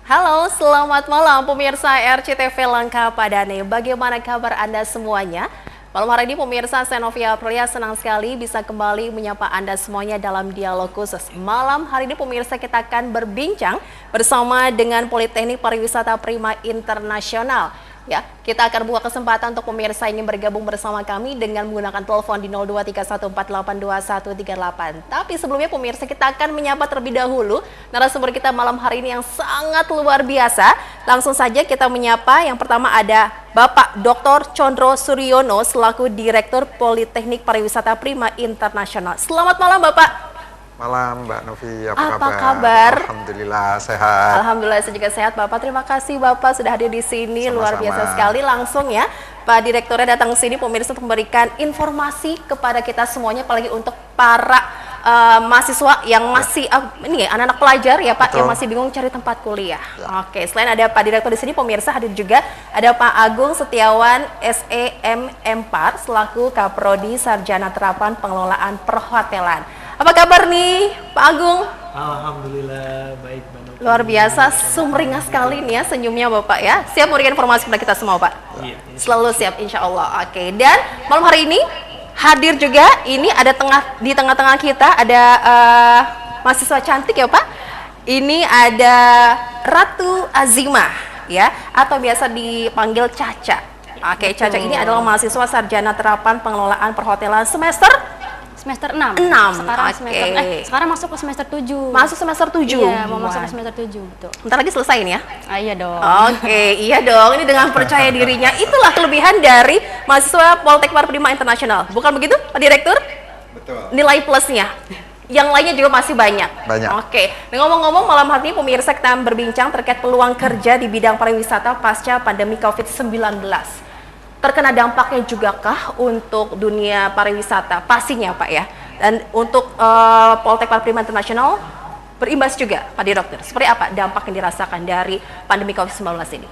Halo, selamat malam pemirsa RCTV Langka Padane. Bagaimana kabar Anda semuanya? Malam hari ini pemirsa, saya Novia Aprilia senang sekali bisa kembali menyapa Anda semuanya dalam dialog khusus. Malam hari ini pemirsa kita akan berbincang bersama dengan Politeknik Pariwisata Prima Internasional. Ya, kita akan buka kesempatan untuk pemirsa ingin bergabung bersama kami dengan menggunakan telepon di 0231482138. Tapi sebelumnya pemirsa, kita akan menyapa terlebih dahulu narasumber kita malam hari ini yang sangat luar biasa. Langsung saja kita menyapa. Yang pertama ada Bapak Dr. Condro Suryono selaku Direktur Politeknik Pariwisata Prima Internasional. Selamat malam Bapak. Malam Mbak Novi, apa kabar? Alhamdulillah sehat. Alhamdulillah saya juga sehat Bapak. Terima kasih Bapak sudah hadir di sini. Sama-sama. Luar biasa sekali. Langsung ya Pak Direkturnya datang ke sini pemirsa untuk memberikan informasi kepada kita semuanya, apalagi untuk para mahasiswa yang masih ini ya, anak-anak pelajar ya Pak. Betul. Yang masih bingung cari tempat kuliah. Ya. Oke, selain ada Pak Direktur di sini pemirsa hadir juga ada Pak Agung Setiawan SEM Empar selaku Kaprodi Sarjana Terapan Pengelolaan Perhotelan. Apa kabar nih Pak Agung? Alhamdulillah baik Mbak Novi. Luar biasa, sumringah sekali nih ya senyumnya Bapak ya. Siap memberikan informasi kepada kita semua Pak? Iya. Selalu siap insya Allah. Oke, dan malam hari ini hadir juga ini ada di tengah-tengah kita ada mahasiswa cantik ya Pak. Ini ada Ratu Azimah ya, atau biasa dipanggil Caca. Oke, Caca ini adalah mahasiswa Sarjana Terapan Pengelolaan Perhotelan semester 6. Sekarang sekarang masuk ke semester 7. Masuk semester 7. Iya, mau masuk ke semester 7, betul. Bentar lagi selesai ini ya. Iya dong. Oke, iya dong. Ini dengan percaya dirinya. Itulah kelebihan dari mahasiswa Politeknik Prima Internasional. Bukan begitu, Pak Direktur? Betul. Nilai plusnya. Yang lainnya juga masih banyak. Oke. Nah, ngomong-ngomong malam hari ini pemirsa kita berbincang terkait peluang kerja di bidang pariwisata pasca pandemi COVID-19. Terkena dampaknya juga kah untuk dunia pariwisata? Pastinya Pak ya. Dan untuk Politeknik Prima Internasional berimbas juga Pak Direktur. Seperti apa dampak yang dirasakan dari pandemi COVID-19 ini?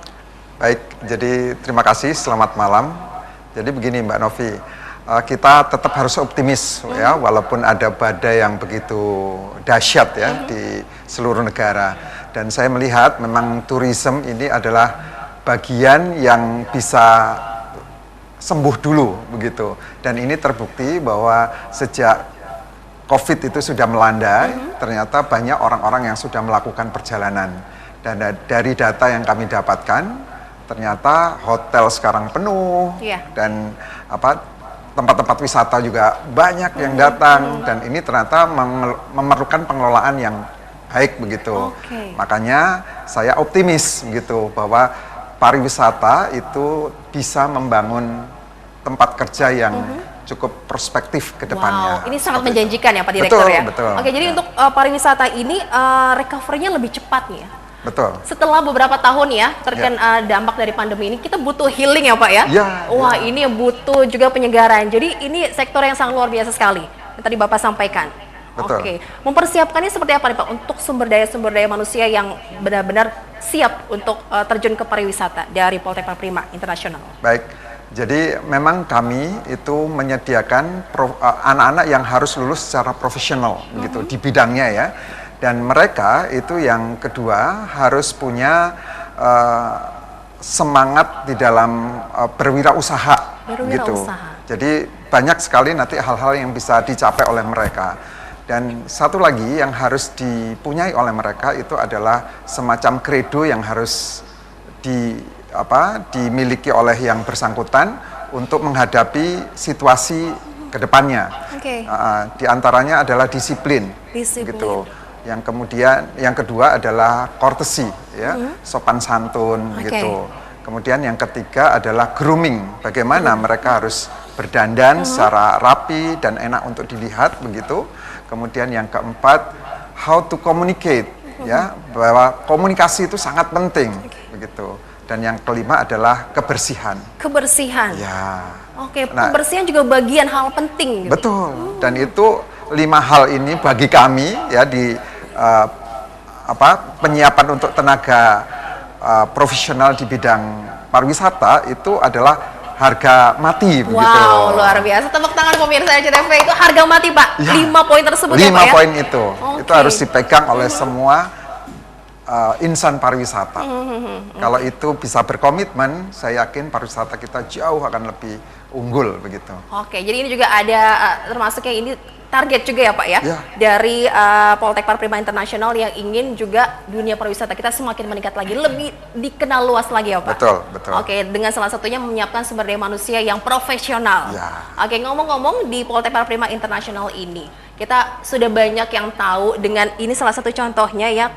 Baik, jadi terima kasih, selamat malam. Jadi begini Mbak Novi, kita tetap harus optimis ya, walaupun ada badai yang begitu dahsyat ya di seluruh negara. Dan saya melihat memang tourism ini adalah bagian yang bisa sembuh dulu begitu, dan ini terbukti bahwa sejak COVID itu sudah melanda, ternyata banyak orang-orang yang sudah melakukan perjalanan, dan dari data yang kami dapatkan ternyata hotel sekarang penuh dan tempat-tempat wisata juga banyak yang datang, dan ini ternyata memerlukan pengelolaan yang baik begitu. Makanya saya optimis begitu bahwa pariwisata itu bisa membangun tempat kerja yang cukup perspektif ke depannya. Wow, ini sangat menjanjikan ya Pak Direktur ya? Betul. Oke, jadi untuk pariwisata ini recovery-nya lebih cepat nih ya? Betul. Setelah beberapa tahun ya terkena dampak dari pandemi ini, kita butuh healing ya Pak ya? Wah, ini butuh juga penyegaran. Jadi ini sektor yang sangat luar biasa sekali yang tadi Bapak sampaikan. Betul. Oke, mempersiapkannya seperti apa nih Pak untuk sumber daya manusia yang benar-benar siap untuk terjun ke pariwisata dari Politeknik Prima Internasional? Baik, jadi memang kami itu menyediakan anak-anak yang harus lulus secara profesional begitu di bidangnya ya, dan mereka itu yang kedua harus punya semangat di dalam berwirausaha gitu. Jadi banyak sekali nanti hal-hal yang bisa dicapai oleh mereka. Dan satu lagi yang harus dipunyai oleh mereka itu adalah semacam kredo yang harus dimiliki oleh yang bersangkutan untuk menghadapi situasi kedepannya. Di antaranya adalah disiplin. Gitu. Yang kemudian yang kedua adalah courtesy, ya, sopan santun gitu. Kemudian yang ketiga adalah grooming. Bagaimana mereka harus berdandan secara rapi dan enak untuk dilihat begitu. Kemudian yang keempat, how to communicate, ya, bahwa komunikasi itu sangat penting, begitu. Dan yang kelima adalah kebersihan. Kebersihan. Ya. Oke, kebersihan juga bagian hal penting. Gitu. Betul. Dan itu 5 hal ini bagi kami ya di penyiapan untuk tenaga profesional di bidang pariwisata itu adalah harga mati begitu. Wow, luar biasa. Tepuk tangan pemirsa RCTV, itu harga mati Pak. Ya, 5 poin tersebut 5 ya Pak ya? poin itu. Itu harus dipegang oleh semua insan pariwisata. Kalau itu bisa berkomitmen, saya yakin pariwisata kita jauh akan lebih unggul begitu. Oke, jadi ini juga ada termasuk yang ini target juga ya Pak ya, Ya. dari Poltek Parprima Internasional yang ingin juga dunia pariwisata kita semakin meningkat lagi, lebih dikenal luas lagi ya Pak. Betul, betul. Oke, dengan salah satunya menyiapkan sumber daya manusia yang profesional. Ya. Oke, ngomong-ngomong di Poltek Parprima Internasional ini, kita sudah banyak yang tahu dengan ini salah satu contohnya ya.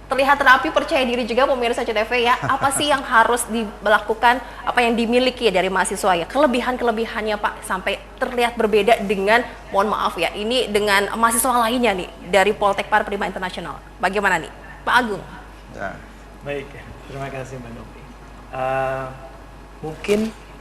Terlihat rapi, percaya diri juga pemirsa CTV ya. Apa sih yang harus dilakukan, apa yang dimiliki dari mahasiswa ya? Kelebihan-kelebihannya Pak sampai terlihat berbeda dengan, mohon maaf ya, ini dengan mahasiswa lainnya nih dari Poltek Parprima Internasional. Bagaimana nih, Pak Agung? Ya. Baik, terima kasih Mbak Novi. Mungkin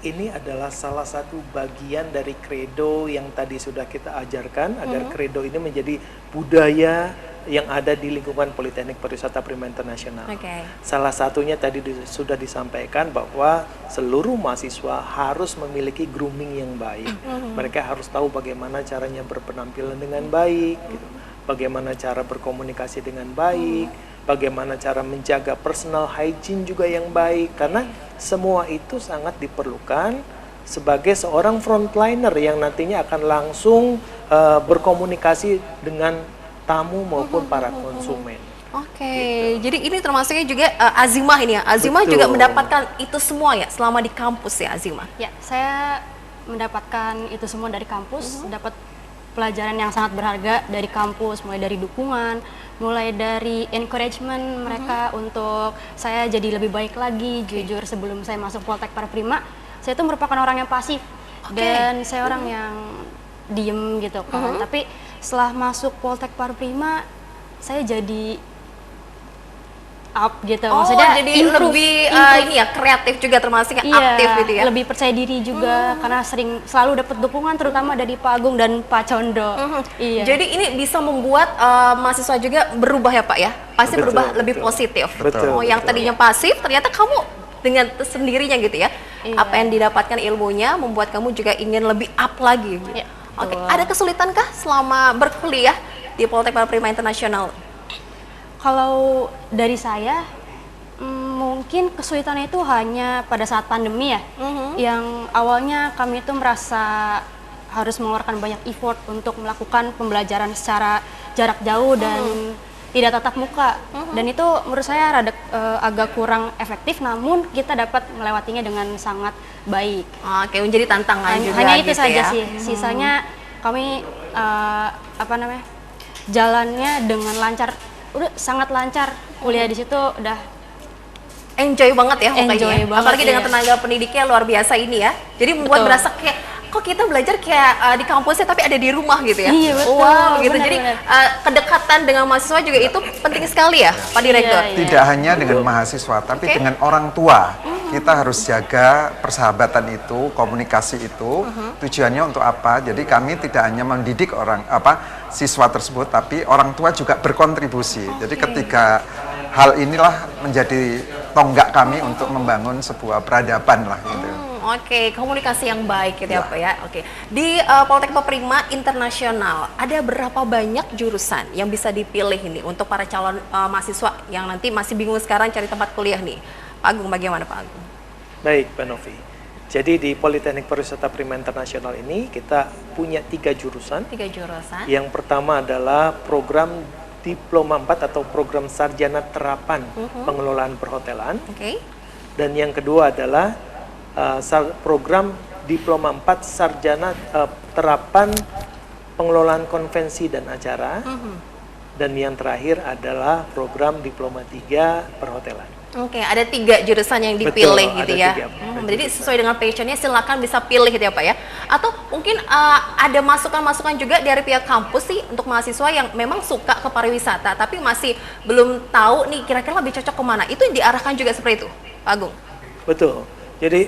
ini adalah salah satu bagian dari kredo yang tadi sudah kita ajarkan, agar kredo ini menjadi budaya yang ada di lingkungan Politeknik Pariwisata Prima Internasional. Oke. Salah satunya tadi sudah disampaikan bahwa seluruh mahasiswa harus memiliki grooming yang baik. Mereka harus tahu bagaimana caranya berpenampilan dengan baik, gitu. Bagaimana cara berkomunikasi dengan baik, bagaimana cara menjaga personal hygiene juga yang baik, karena semua itu sangat diperlukan sebagai seorang frontliner yang nantinya akan langsung berkomunikasi dengan tamu maupun para konsumen. Oke, jadi ini termasuknya juga Azimah ini ya. Azimah Betul. juga mendapatkan itu semua ya selama di kampus ya Azimah. Ya, saya mendapatkan itu semua dari kampus, dapat pelajaran yang sangat berharga dari kampus, mulai dari dukungan, mulai dari encouragement mereka untuk saya jadi lebih baik lagi. Jujur sebelum saya masuk Poltek Parprima, saya itu merupakan orang yang pasif dan saya orang yang diem gitu kan. Tapi setelah masuk Poltek Parprima, saya jadi up gitu. Maksudnya jadi improve, lebih improve. ini ya kreatif juga termasuk yang Iya, aktif gitu ya. lebih percaya diri juga karena selalu dapat dukungan terutama dari Pak Agung dan Pak Condo. Iya. Jadi ini bisa membuat mahasiswa juga berubah ya Pak ya? Pasti Betul, berubah lebih betul. positif. Betul, Oh, yang betul. tadinya pasif ternyata kamu dengan sendirinya gitu ya. Iya. Apa yang didapatkan ilmunya membuat kamu juga ingin lebih up lagi. Gitu. Iya, Oke, betul. ada kesulitankah selama berkuliah di Poltek Parprima Internasional? Kalau dari saya, mungkin kesulitannya itu hanya pada saat pandemi ya, yang awalnya kami itu merasa harus mengeluarkan banyak effort untuk melakukan pembelajaran secara jarak jauh dan tidak tatap muka, dan itu menurut saya agak kurang efektif, namun kita dapat melewatinya dengan sangat baik. Oke, menjadi tantangan juga Hanya itu gitu saja ya. sih, sisanya kami jalannya dengan lancar, udah sangat lancar. Kuliah di situ udah Enjoy banget ya pokoknya. Enjoy Ya. banget, Apalagi dengan iya. tenaga pendidiknya luar biasa ini ya. Jadi membuat Betul. berasa kayak kok kita belajar kayak di kampusnya tapi ada di rumah gitu ya. Iya, betul. Wow, gitu. Jadi Benar-benar. kedekatan dengan mahasiswa juga itu penting sekali ya, Pak Direktur. Iya. Tidak hanya dengan mahasiswa, tapi Oke. dengan orang tua. Kita harus jaga persahabatan itu, komunikasi itu. Tujuannya untuk apa? Jadi kami tidak hanya mendidik siswa tersebut, tapi orang tua juga berkontribusi. Jadi ketika hal inilah menjadi tonggak kami untuk membangun sebuah peradaban lah gitu. Oke, komunikasi yang baik gitu ya Ya. Pak ya. Oke. Di Poltek Parprima Internasional ada berapa banyak jurusan yang bisa dipilih ini untuk para calon mahasiswa yang nanti masih bingung sekarang cari tempat kuliah nih? Pak Agung, bagaimana Pak Agung? Baik, Mbak Novi. Jadi di Politeknik Pariwisata Prima Internasional ini kita punya 3 jurusan. 3 jurusan. Yang pertama adalah program Diploma 4 atau program Sarjana Terapan Pengelolaan Perhotelan. Oke. Dan yang kedua adalah program Diploma 4 Sarjana Terapan Pengelolaan Konvensi dan Acara. Dan yang terakhir adalah program Diploma 3 Perhotelan. Oke, ada 3 jurusan yang dipilih Betul, gitu ada ya. 3 Jadi sesuai dengan passionnya silakan bisa pilih gitu ya Pak ya. Atau mungkin ada masukan-masukan juga dari pihak kampus sih untuk mahasiswa yang memang suka ke pariwisata tapi masih belum tahu nih kira-kira lebih cocok kemana. Itu diarahkan juga seperti itu, Pak Agung. Betul. Jadi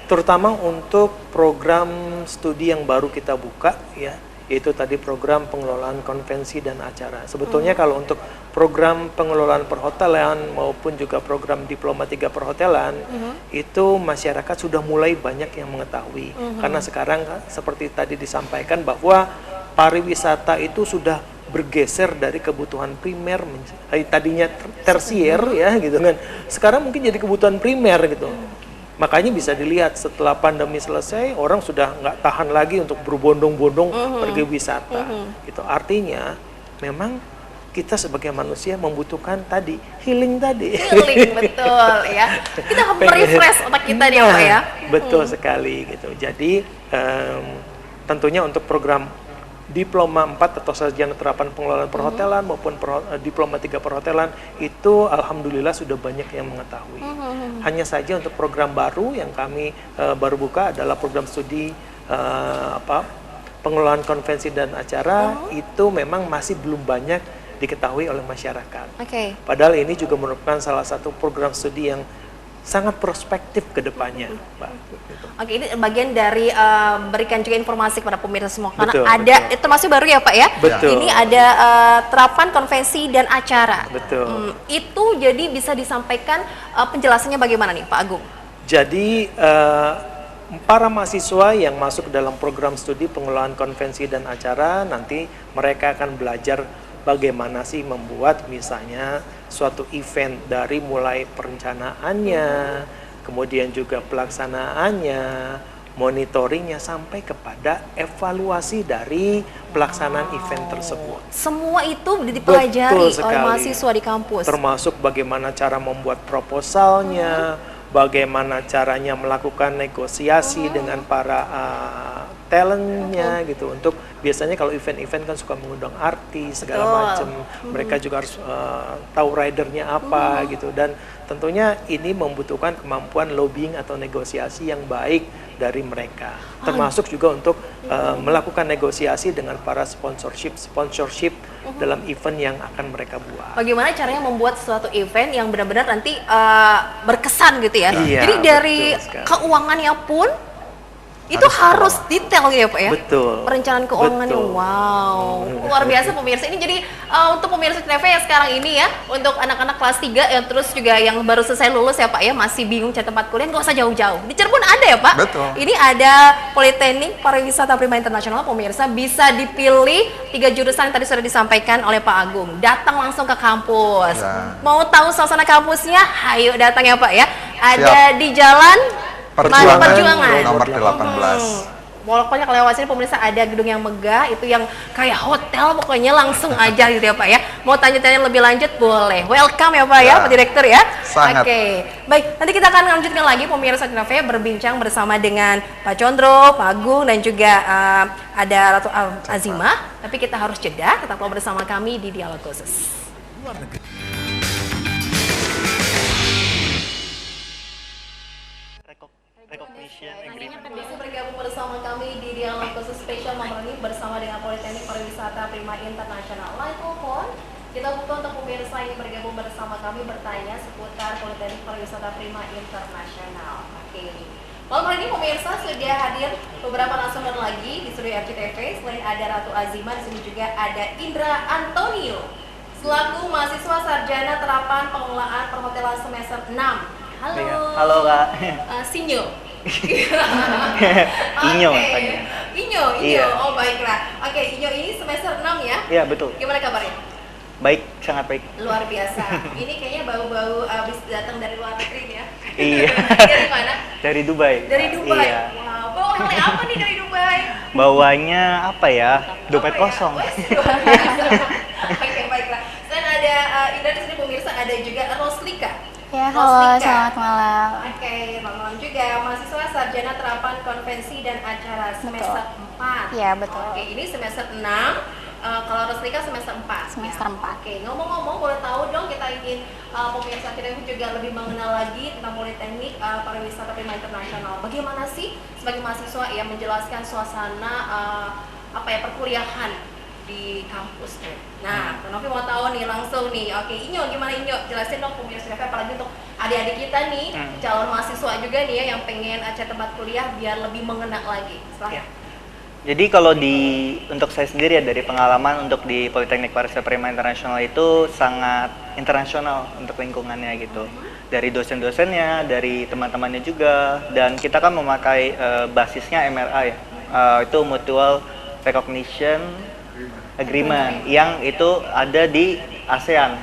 terutama untuk program studi yang baru kita buka ya, yaitu tadi program pengelolaan konvensi dan acara. Sebetulnya kalau untuk program pengelolaan perhotelan maupun juga program Diploma 3 Perhotelan itu masyarakat sudah mulai banyak yang mengetahui. Karena sekarang seperti tadi disampaikan bahwa pariwisata itu sudah bergeser dari kebutuhan primer tadinya tersier ya gitu kan. Sekarang mungkin jadi kebutuhan primer gitu. Makanya bisa dilihat setelah pandemi selesai orang sudah nggak tahan lagi untuk berbondong-bondong pergi wisata. Gitu. Artinya memang kita sebagai manusia membutuhkan tadi healing tadi. Healing, betul ya. Kita refresh otak kita nih Pak ya. Betul sekali gitu. Jadi tentunya untuk program Diploma 4 atau Sarjana Terapan Pengelolaan Perhotelan maupun Diploma 3 Perhotelan itu alhamdulillah sudah banyak yang mengetahui. Hanya saja untuk program baru yang kami baru buka adalah program studi pengelolaan konvensi dan acara itu memang masih belum banyak diketahui oleh masyarakat. Padahal ini juga merupakan salah satu program studi yang sangat prospektif ke depannya, Mbak. Oke, ini bagian dari berikan juga informasi kepada pemirsa semua karena Betul, ada itu masih baru ya Pak ya. Betul. Ini ada terapan konvensi dan acara. Betul. Itu jadi bisa disampaikan penjelasannya bagaimana nih Pak Agung? Jadi para mahasiswa yang masuk dalam program studi pengelolaan konvensi dan acara nanti mereka akan belajar bagaimana sih membuat misalnya suatu event dari mulai perencanaannya, kemudian juga pelaksanaannya, monitoringnya sampai kepada evaluasi dari pelaksanaan event tersebut. Semua itu dipelajari oleh mahasiswa di kampus. Termasuk bagaimana cara membuat proposalnya, bagaimana caranya melakukan negosiasi dengan para talentnya gitu. Untuk biasanya kalau event-event kan suka mengundang artis segala macam, mereka juga harus tahu ridernya apa gitu. Dan tentunya ini membutuhkan kemampuan lobbying atau negosiasi yang baik dari mereka. Termasuk juga untuk melakukan negosiasi dengan para sponsorship dalam event yang akan mereka buat. Bagaimana caranya membuat suatu event yang benar-benar nanti berkesan gitu ya. Iya, jadi dari betul keuangannya pun itu harus detail gitu ya Pak ya. Betul. Perencanaan keuangannya, Betul. wow, luar biasa pemirsa. Ini jadi untuk pemirsa TV yang sekarang ini ya, untuk anak-anak kelas 3 yang terus juga yang baru selesai lulus ya Pak ya, masih bingung cari tempat kuliah, nggak usah jauh-jauh. Di Cirebon ada ya Pak? Betul. Ini ada Politeknik Pariwisata Prima Internasional pemirsa, bisa dipilih 3 jurusan yang tadi sudah disampaikan oleh Pak Agung. Datang langsung ke kampus. Ya. Mau tahu suasana kampusnya? Ayo datang ya Pak ya. Ada di Jalan Perjuangan nomor 18. Pokoknya kalau lewat sini pemirsa ada gedung yang megah, itu yang kayak hotel, pokoknya langsung aja gitu ya Pak ya. Mau tanya-tanya lebih lanjut boleh. Welcome ya Pak ya, Pak Direktur ya. Sangat. Oke. Baik, nanti kita akan lanjutkan lagi pemirsa TV berbincang bersama dengan Pak Condro, Pak Agung dan juga ada Ratu Azimah. Tapi kita harus jeda, tetaplah bersama kami di Dialog Khusus. Bisa bergabung bersama kami di Dialog Khusus spesial malam ini bersama dengan Politeknik Pariwisata Prima Internasional. Line telepon kita buka untuk pemirsa yang bergabung bersama kami bertanya seputar Politeknik Pariwisata Prima Internasional. Oke. Malam hari ini pemirsa sudah hadir beberapa narasumber lagi di studio RCTV. Selain ada Ratu Azimah, di sini juga ada Indra Antonio selaku mahasiswa sarjana terapan pengelolaan perhotelan semester 6. Halo. Iya. Halo Kak. Sinyo. Inyo Oke. katanya. Inyo. Iya. Oh baiklah. Oke, Inyo ini semester 6 ya? Iya betul. Gimana kabarnya? Baik, sangat baik. Luar biasa. Ini kayaknya bau-bau abis datang dari luar negeri nih ya. Iya. Dari mana? Dari Dubai. Dari Dubai. Iya. Wow, bawa oleh apa nih dari Dubai? Bawanya apa ya? Dompet Apa ya? kosong. Wes, luar biasa. Oke, baiklah. Selain ada Indra di sini pemirsa, ada juga Roslika. Ya, halo, Roslika. selamat malam. Oke, selamat malam juga. Mahasiswa sarjana terapan konvensi dan acara semester 4. Iya, betul. Oke, ini semester 6. Kalau Roslika semester 4. Semester 4. Oke, ngomong-ngomong boleh tahu dong, kita ingin pemirsa kita juga lebih mengenal lagi tentang Politeknik Pariwisata Prima Internasional. Bagaimana sih sebagai mahasiswa yang menjelaskan suasana perkuliahan di kampus tuh. Nah, Novi mau tahu nih langsung nih. Oke, Inyo gimana Inyo? Jelasin dong pemirsa apalagi untuk adik-adik kita nih, calon mahasiswa juga nih ya yang pengen cari tempat kuliah biar lebih mengena lagi. Silahkan. Jadi kalau untuk saya sendiri ya, dari pengalaman untuk di Politeknik Pariwisata Prima Internasional itu sangat internasional untuk lingkungannya gitu. Dari dosen-dosennya, dari teman-temannya juga, dan kita kan memakai basisnya MRA ya, itu Mutual Recognition Agreement yang itu ada di ASEAN.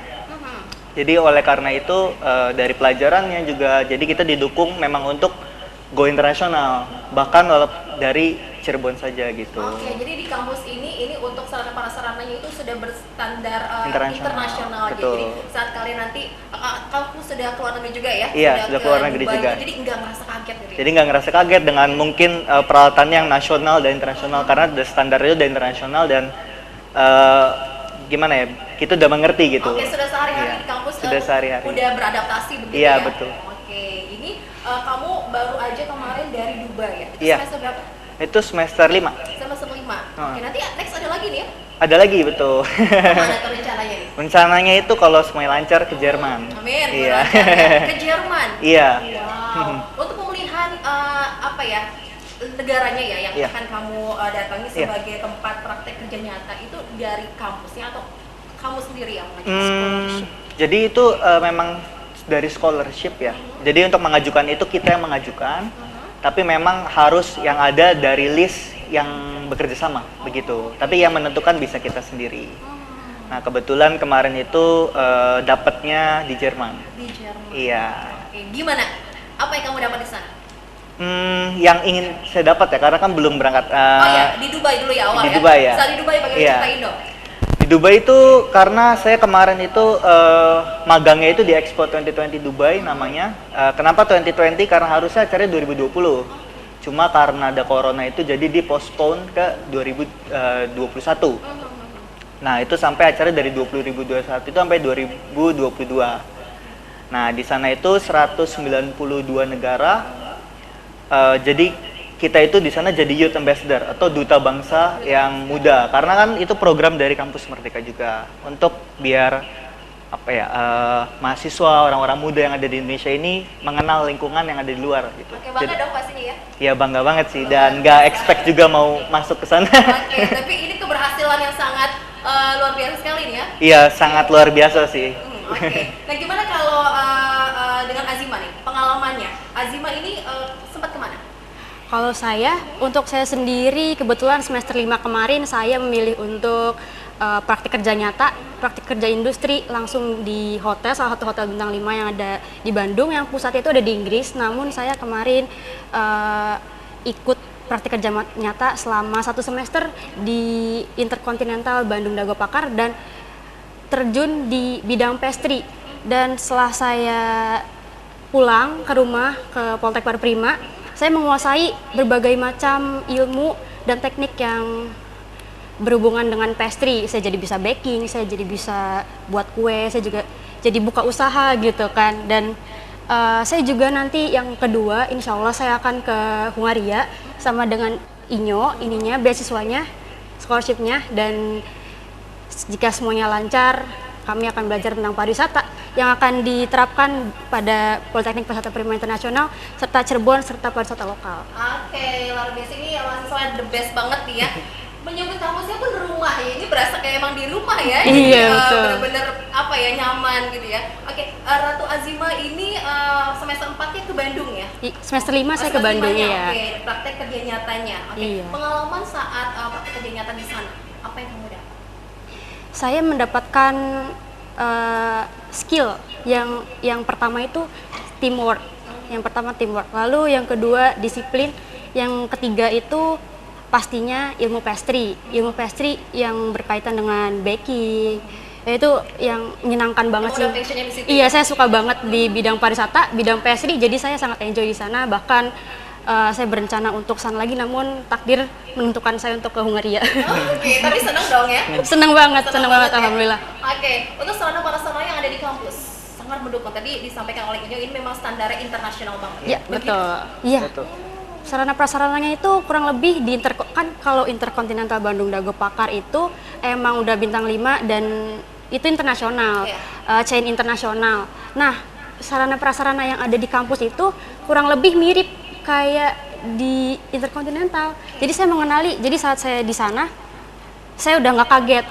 Jadi oleh karena itu dari pelajarannya juga, jadi kita didukung memang untuk go internasional, bahkan dari Cirebon saja gitu. Oke, jadi di kampus ini untuk sarana prasarananya itu sudah berstandar internasional. Betul. Jadi saat kalian nanti kampus sudah keluar negeri juga ya? Iya, sudah keluar negeri Dubai, juga. Jadi nggak merasa kaget gitu ya? Jadi nggak ngerasa kaget dengan mungkin peralatannya yang nasional dan internasional, karena standarnya udah internasional dan gimana ya, kita udah mengerti gitu. Oke, sudah sehari-hari Iya, di kampus sudah sehari-hari. udah beradaptasi begitu Iya, ya? betul. Oke, ini kamu baru aja kemarin dari Dubai ya? Itu Iya. semester berapa? Itu semester 5. Semester 5. Oke, nanti next ada lagi nih ya? Ada lagi, betul. Kemana tuh rencananya nih? Rencananya itu kalau semuanya lancar ke Jerman. Amin, Iya. lancar ya. Ke Jerman? Iya. Wow. Untuk pemulihan apa ya, negaranya ya yang Iya. akan kamu datangi Iya. sebagai tempat praktek kerja nyata itu dari kampusnya atau kamu sendiri yang mengajukan? Jadi itu memang dari scholarship ya. Jadi untuk mengajukan itu kita yang mengajukan, tapi memang harus yang ada dari list yang bekerja sama begitu. Tapi yang menentukan bisa kita sendiri. Nah kebetulan kemarin itu dapatnya di Jerman. Di Jerman. Iya. Oke, gimana? Apa yang kamu dapat di sana? Yang ingin saya dapat ya, karena kan belum berangkat. Oh ya, di Dubai dulu ya awal di ya? Dubai ya. Saat di Dubai bagaimana Iya. ceritain dong? Di Dubai itu karena saya kemarin itu magangnya itu di Expo 2020 Dubai namanya. Kenapa 2020? Karena harusnya acaranya 2020. Cuma karena ada corona itu jadi di-postpone ke 2021. Nah, itu sampai acara dari 2021 itu sampai 2022. Nah, di sana itu 192 negara. Jadi kita itu di sana jadi youth ambassador atau duta bangsa yang muda, karena kan itu program dari kampus Merdeka juga untuk biar apa ya, mahasiswa, orang-orang muda yang ada di Indonesia ini mengenal lingkungan yang ada di luar gitu. Oke, bangga dong pastinya ya? Ya bangga banget sih, dan nggak expect juga mau masuk ke sana. Oke, tapi ini keberhasilan yang sangat luar biasa sekali nih ya? Iya, sangat luar biasa sih. Oke, nah gimana kalau dengan Azima nih, pengalamannya? Azima ini sempat kemana? Kalau untuk saya sendiri, kebetulan semester 5 kemarin saya memilih untuk praktik kerja nyata, praktik kerja industri langsung di hotel, salah satu hotel bintang 5 yang ada di Bandung, yang pusatnya itu ada di Inggris. Namun saya kemarin ikut praktik kerja nyata selama 1 semester di Intercontinental Bandung Dago Pakar dan terjun di bidang pastry. Dan setelah saya pulang ke rumah ke Poltek Parprima, saya menguasai berbagai macam ilmu dan teknik yang berhubungan dengan pastry. Saya jadi bisa baking, saya jadi bisa buat kue, saya juga jadi buka usaha gitu kan. Dan saya juga nanti yang kedua, insya Allah saya akan ke Hungaria sama dengan ininya beasiswanya, scholarship-nya, dan jika semuanya lancar, kami akan belajar tentang pariwisata yang akan diterapkan pada Politeknik Pariwisata Prima Internasional serta Cirebon serta pariwisata lokal. Oke, luar biasa, ini mahasiswa the best banget nih ya. Menyambut kampusnya pun rumah ya, ini berasa kayak emang di rumah ya. Iya, betul. Bener-bener apa ya, nyaman gitu ya. Oke, Ratu Azima ini semester 4-nya ke Bandung ya? Semester 5 saya ke Bandung ya. Oke, praktek kerja nyatanya. Oke, Iya. pengalaman saat praktek kerja nyata di sana, apa yang kamu dapat? Saya mendapatkan skill yang pertama itu teamwork. Yang pertama teamwork. Lalu yang kedua disiplin. Yang ketiga itu pastinya ilmu pastry. Ilmu pastry yang berkaitan dengan baking. Itu yang menyenangkan banget Kamu sih. ada passionnya di situ Iya, ya? saya suka banget di bidang pariwisata, bidang pastry. Jadi saya sangat enjoy di sana. Bahkan saya berencana untuk sana lagi, namun takdir menentukan saya untuk ke Hungaria. Oke, tapi seneng dong ya? seneng banget Ya? alhamdulillah. Oke, untuk sarana prasarana yang ada di kampus sangat mendukung. Tadi disampaikan oleh Inyo, ini memang standarnya internasional banget. Ya, Begitu? betul. Iya. Betul. Sarana prasarananya itu kurang lebih kan kalau Intercontinental Bandung Dago Pakar itu emang udah bintang 5 dan itu internasional, chain internasional. Nah, sarana prasarana yang ada di kampus itu kurang lebih mirip kayak di Intercontinental. Jadi saya mengenali, jadi saat saya di sana, saya udah nggak kaget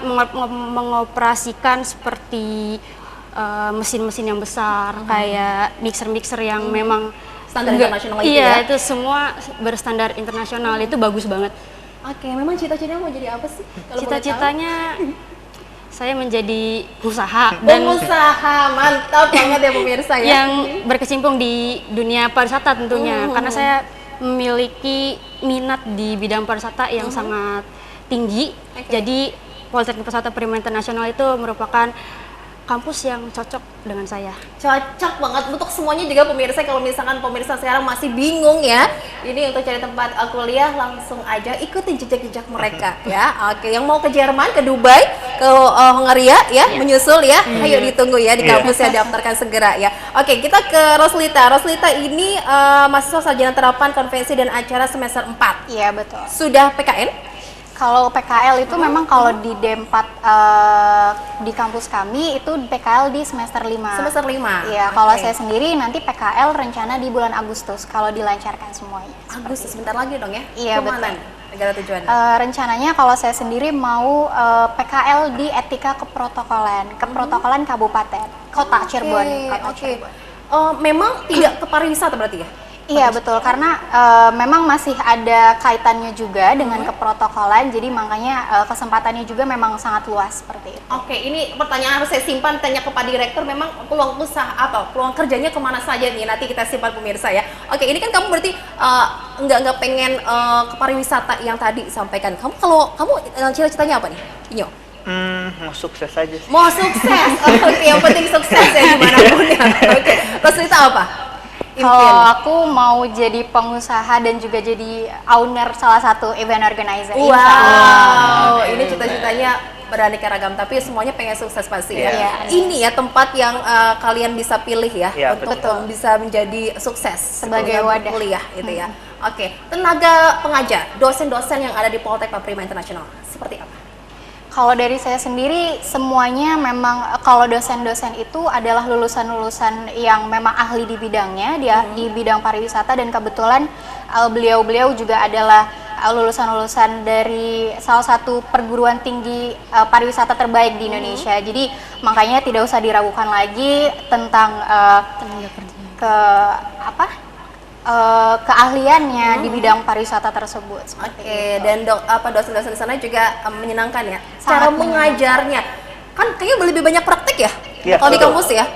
mengoperasikan seperti mesin-mesin yang besar, kayak mixer-mixer yang memang Standar internasional itu iya, ya? itu semua berstandar internasional, itu bagus banget. Oke, memang cita-citanya mau jadi apa sih? Kalau boleh tahu? Cita-citanya saya menjadi usaha dan Pengusaha, mantap banget ya pemirsa ya. yang berkecimpung di dunia pariwisata tentunya, karena saya memiliki minat di bidang pariwisata yang sangat tinggi. Jadi Politeknik Pariwisata Prima Internasional itu merupakan kampus yang cocok dengan saya. Cocok banget untuk semuanya juga pemirsa. Kalau misalkan pemirsa sekarang masih bingung ya, ini untuk cari tempat kuliah, langsung aja ikutin jejak-jejak mereka ya. Oke, yang mau ke Jerman, ke Dubai, ke Hongaria ya, menyusul ya. Ayo ditunggu ya di kampus ya, daftarkan segera ya. Oke, kita ke Roslita. Roslita ini mahasiswa sarjana terapan konvensi dan acara semester 4. Iya betul. Sudah PKN? Kalau PKL itu memang kalau di D4 di kampus kami itu PKL di semester 5. Semester 5. Iya, kalau saya sendiri nanti PKL rencana di bulan Agustus kalau dilancarkan semuanya. Agustus sebentar lagi dong ya. Iya, Kemana betul. nih negara tujuannya? Rencananya kalau saya sendiri mau PKL di etika keprotokolan kabupaten, kota Cirebon, kota Cirebon. Memang tidak ke pariwisata berarti ya? Iya betul, karena memang masih ada kaitannya juga dengan keprotokolan, jadi makanya kesempatannya juga memang sangat luas seperti itu. Oke, ini pertanyaan harus saya simpan, tanya ke Pak Direktur, memang peluang usaha atau peluang kerjanya kemana saja nih, nanti kita simpan pemirsa ya. Oke, ini kan kamu berarti nggak pengen ke pariwisata yang tadi sampaikan. Kamu cita-citanya apa nih, Inyo? Mau sukses aja sih. Mau sukses, oke, yang penting sukses ya dimanapun ya. Oke, Roslita apa? Kalau aku mau jadi pengusaha dan juga jadi owner salah satu event organizer. insya Allah. Wow, ini cita-citanya beraneka ragam, tapi semuanya pengen sukses pasti ya. Iya. Ini ya tempat yang kalian bisa pilih ya, Iya, untuk bisa menjadi sukses Sebagai wadah. kuliah gitu ya. Oke, tenaga pengajar, dosen-dosen yang ada di Politeknik Prima Internasional seperti apa? Kalau dari saya sendiri semuanya memang kalau dosen-dosen itu adalah lulusan-lulusan yang memang ahli di bidangnya, dia di bidang pariwisata, dan kebetulan beliau-beliau juga adalah lulusan-lulusan dari salah satu perguruan tinggi pariwisata terbaik di Indonesia. Jadi makanya tidak usah diragukan lagi tentang keahliannya di bidang pariwisata tersebut. Oke, dan dosen-dosen di sana juga menyenangkan ya. Sangat Cara mengajarnya kan kayaknya lebih banyak praktik ya, Iya, kalau di betul. kampus ya.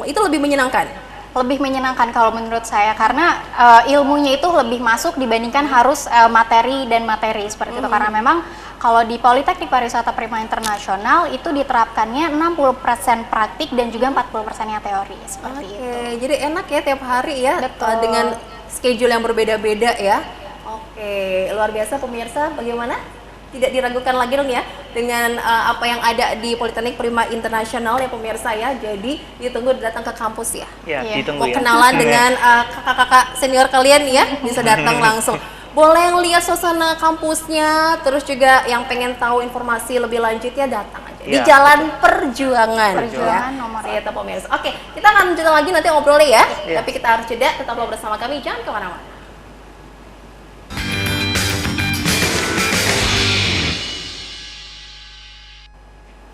Itu lebih menyenangkan. Lebih menyenangkan kalau menurut saya, karena ilmunya itu lebih masuk dibandingkan harus materi dan materi seperti itu. Karena memang kalau di Politeknik Pariwisata Prima Internasional itu diterapkannya 60% praktik dan juga 40%-nya teori seperti itu. Oke, jadi enak ya tiap hari ya. Betul. Dengan schedule yang berbeda-beda ya. Oke, luar biasa pemirsa. Bagaimana? Tidak diragukan lagi dong ya dengan apa yang ada di Politeknik Prima Internasional ya pemirsa ya. Jadi ditunggu datang ke kampus ya. Ya, Iya. ditunggu Mau ya. kenalan dengan kakak-kakak senior kalian ya, bisa datang langsung. Boleh yang lihat suasana kampusnya, terus juga yang pengen tahu informasi lebih lanjutnya datang aja di Iya, Jalan Perjuangan. Perjuangan ya. nomor Saya tahu pemirsa. Oke, kita akan lanjut lagi nanti ngobrolnya ya. Iya. Tapi kita harus jeda, tetaplah bersama kami, jangan kemana-mana.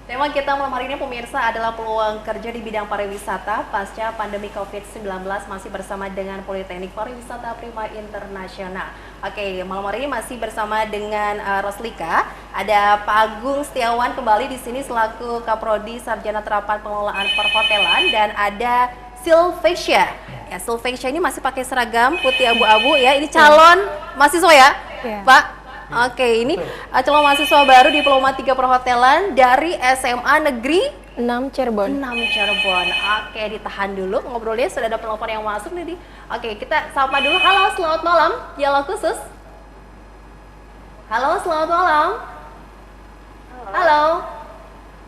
Tema kita malam hari ini pemirsa adalah peluang kerja di bidang pariwisata pasca pandemi COVID-19, masih bersama dengan Politeknik Pariwisata Prima Internasional. Oke, malam hari ini masih bersama dengan Roslika. Ada Pak Agung Setiawan kembali di sini selaku Kaprodi Sarjana Terapan Pengelolaan Perhotelan, dan ada Sylvesha. Ya, Sylvesha ini masih pakai seragam putih abu-abu ya. Ini calon mahasiswa ya, Iya. Pak. Oke, ini calon mahasiswa baru Diploma 3 Perhotelan dari SMA Negeri 6 Cirebon. 6 Cirebon. Oke, ditahan dulu ngobrolnya, sudah ada penelpon yang masuk nih. Oke, kita sapa dulu. Halo, selamat malam. Dialog khusus. Halo, selamat malam. Halo.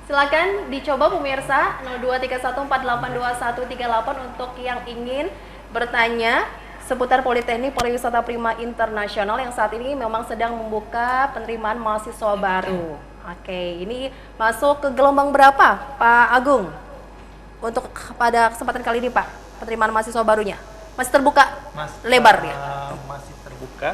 Silakan dicoba pemirsa 0231482138 untuk yang ingin bertanya seputar Politeknik Pariwisata Prima Internasional yang saat ini memang sedang membuka penerimaan mahasiswa baru. Oke, ini masuk ke gelombang berapa, Pak Agung? Untuk pada kesempatan kali ini, Pak, penerimaan mahasiswa barunya masih terbuka lebar ya? Masih terbuka terbuka.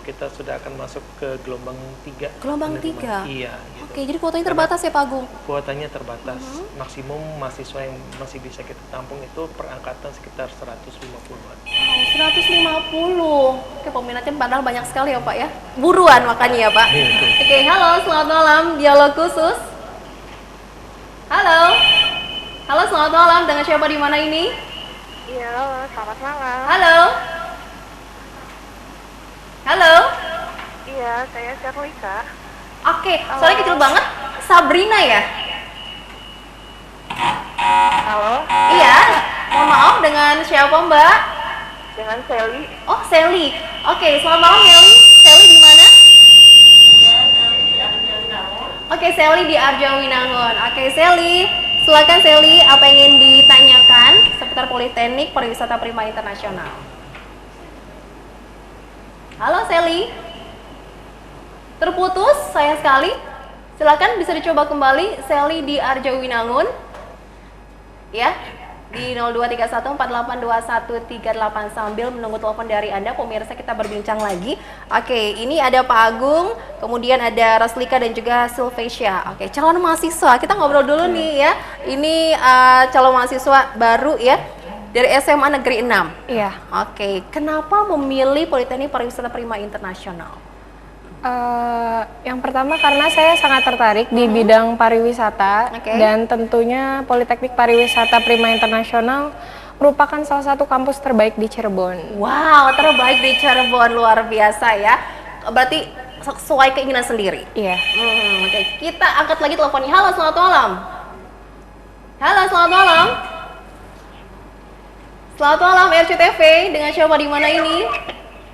Kita sudah akan masuk ke gelombang 3. Gelombang penerimaan. 3? Iya. Gitu. Oke, jadi kuotanya terbatas ya Pak Agung? Kuotanya terbatas. Maksimum mahasiswa yang masih bisa kita tampung itu per angkatan sekitar 150-an. 150. Oke, peminatnya padahal banyak sekali ya Pak ya. Buruan makanya ya Pak. Oke, halo, selamat malam. Dialog khusus. Halo. Halo, selamat malam. Dengan siapa di mana ini? Iya, halo, selamat malam. Halo. Halo. Iya, saya Sherlika. Oke, soalnya kecil banget. Sabrina ya? Halo, Iya. Mohon maaf, dengan siapa Mbak? dengan Sally. Oh, Sally. Oke, selamat malam Sally. Sally di mana? Oke, Sally di Arjawinangun. Oke, Sally. Silakan Sally, apa yang ingin ditanyakan seputar Politeknik Pariwisata Prima Internasional? Halo Sally. Terputus, sayang sekali. Silakan bisa dicoba kembali Sally di Arjawinangun. Ya. Di 0231482138 sambil menunggu telepon dari Anda, pemirsa kita berbincang lagi. Oke, ini ada Pak Agung, kemudian ada Roslika dan juga Sylvesia. Oke, calon mahasiswa, kita ngobrol dulu nih ya. Ini calon mahasiswa baru ya, dari SMA Negeri 6. Iya. Oke, kenapa memilih Politeknik Pariwisata Prima Internasional? Yang pertama karena saya sangat tertarik di bidang pariwisata dan tentunya Politeknik Pariwisata Prima Internasional merupakan salah satu kampus terbaik di Cirebon. Wow, terbaik di Cirebon, luar biasa ya. Berarti sesuai keinginan sendiri. Iya. Oke, kita angkat lagi teleponnya. Halo, selamat malam. Halo, selamat malam. Selamat malam RCTV, dengan siapa di mana ini?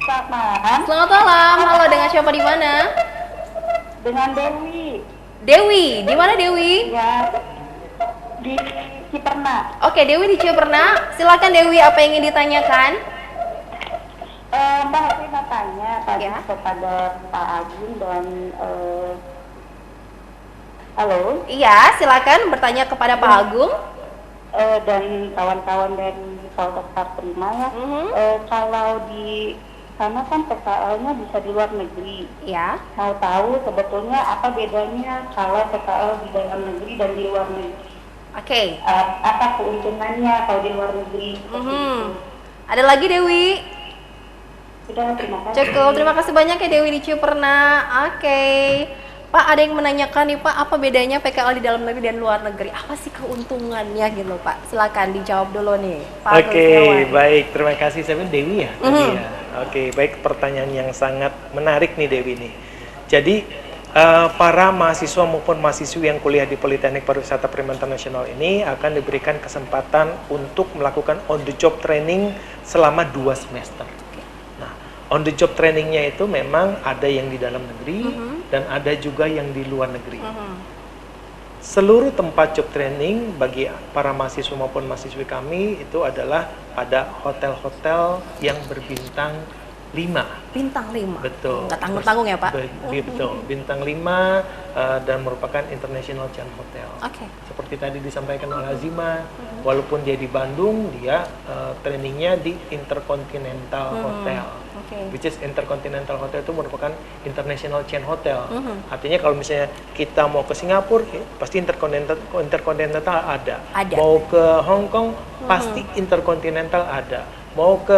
Selamat malam, Selamat malam. Halo, dengan siapa di mana? dengan Dewi. Dewi, di mana Dewi? Ya, di Ciperna. Oke, Dewi di Ciperna. Silakan Dewi, apa yang ingin ditanyakan? Mbak, saya mau tanya tadi Ya. kepada Pak Agung dan halo, Iya, silakan bertanya kepada Pak Agung. dan kawan-kawan dari Polteknik Prima ya. Kalau di sana kan PKL-nya bisa di luar negeri. Ya. Mau tahu sebetulnya apa bedanya kalau PKL di dalam negeri dan di luar negeri? Oke. Apa keuntungannya kalau di luar negeri? Seperti itu. Ada lagi Dewi? Sudah, terima kasih. Cukup, terima kasih banyak ya Dewi di Ciperna. Oke. Pak, ada yang menanyakan nih Pak, apa bedanya PKL di dalam negeri dan luar negeri? Apa sih keuntungannya gitu Pak? Silakan dijawab dulu nih Pak Agung Oke, Setiawan. baik. Terima kasih. Saya Dewi ya tadi ya. Oke, baik. Pertanyaan yang sangat menarik nih Dewi nih. Jadi para mahasiswa maupun mahasiswi yang kuliah di Politeknik Pariwisata Prima Internasional ini akan diberikan kesempatan untuk melakukan on the job training selama 2 semester. Nah, on the job trainingnya itu memang ada yang di dalam negeri dan ada juga yang di luar negeri. Seluruh tempat job training bagi para mahasiswa maupun mahasiswi kami itu adalah pada hotel-hotel yang berbintang 5. Bintang 5. Betul. Nggak tanggung-tanggung ya Pak? Betul. Bintang 5 dan merupakan international chain hotel. Oke. Seperti tadi disampaikan oleh Azima, walaupun dia di Bandung, dia trainingnya di Intercontinental Hotel. Which is Intercontinental Hotel itu merupakan international chain hotel. Artinya kalau misalnya kita mau ke Singapura, pasti Intercontinental ada. Mau ke Hong Kong, pasti Intercontinental ada. Mau ke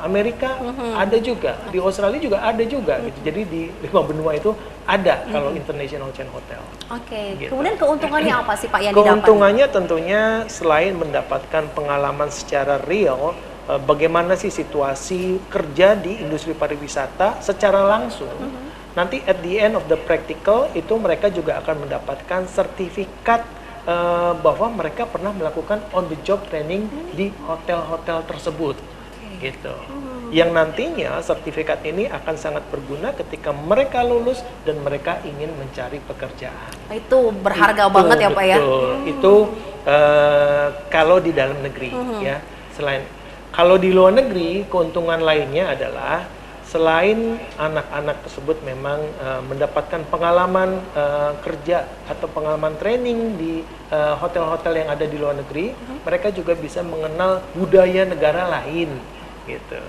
Amerika, ada juga. Di Australia juga ada juga. Gitu. Jadi di 5 benua itu ada kalau international chain hotel. Oke. Gitu. Kemudian keuntungannya apa sih Pak yang didapat? Keuntungannya tentunya selain mendapatkan pengalaman secara real, bagaimana sih situasi kerja di industri pariwisata secara langsung. Nanti at the end of the practical itu mereka juga akan mendapatkan sertifikat bahwa mereka pernah melakukan on the job training di hotel-hotel tersebut. Gitu. Yang nantinya sertifikat ini akan sangat berguna ketika mereka lulus dan mereka ingin mencari pekerjaan. Itu berharga banget ya Pak ya? Itu kalau di dalam negeri ya. Selain kalau di luar negeri, keuntungan lainnya adalah selain anak-anak tersebut memang mendapatkan pengalaman kerja atau pengalaman training di hotel-hotel yang ada di luar negeri, mereka juga bisa mengenal budaya negara lain. gitu.